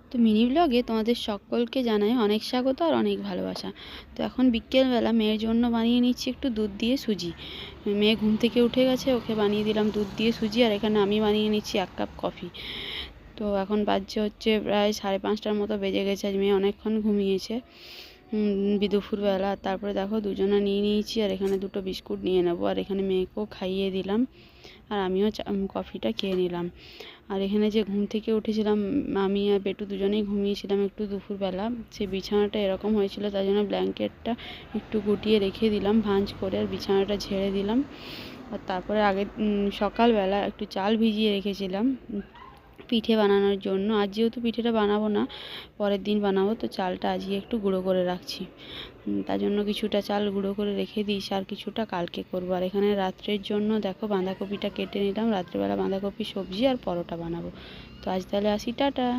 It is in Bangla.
তো মিনি ব্লগে তোমাদের সকলকে জানাই অনেক স্বাগত আর অনেক ভালোবাসা। তো এখন বিকেলবেলা মেয়ের জন্য বানিয়ে নিচ্ছি একটু দুধ দিয়ে সুজি। মেয়ে ঘুম থেকে উঠে গেছে, ওকে বানিয়ে দিলাম দুধ দিয়ে সুজি, আর এখানে আমি বানিয়ে নিচ্ছি 1 কাপ কফি। তো এখন বাজছে হচ্ছে প্রায় 5:30টার মতো বেজে গেছে, আজ মেয়ে অনেকক্ষণ ঘুমিয়েছে দুপুরবেলা। তারপরে দেখো দুজনে নিয়ে নিয়েছি, আর এখানে 2টো বিস্কুট নিয়ে নেবো, আর এখানে মেয়েকেও খাইয়ে দিলাম, আর আমিও কফিটা খেয়ে নিলাম। আর এখানে যে ঘুম থেকে উঠেছিলাম, আমি আর বেটু দুজনেই ঘুমিয়েছিলাম একটু দুপুরবেলা। সে বিছানাটা এরকম হয়েছিল, তাই জন্য ব্ল্যাঙ্কেটটা একটু গুটিয়ে রেখে দিলাম ভাঁজ করে, আর বিছানাটা ঝেড়ে দিলাম। আর তারপরে সকালবেলা একটু চাল ভিজিয়ে রেখেছিলাম পিঠে বানানোর জন্য। আজ যেহেতু পিঠেটা বানাবো না, পরের দিন বানাবো, তো চালটা আজকে একটু গুঁড়ো করে রাখছি। তার জন্য কিছুটা চাল গুঁড়ো করে রেখে দিস, আর কিছুটা কালকে করবো। আর এখানে রাত্রের জন্য দেখো বাঁধাকপিটা কেটে নিলাম, রাত্রেবেলা বাঁধাকপি সবজি আর পরোটা বানাবো। তো আজ তাহলে আসি, টাটা।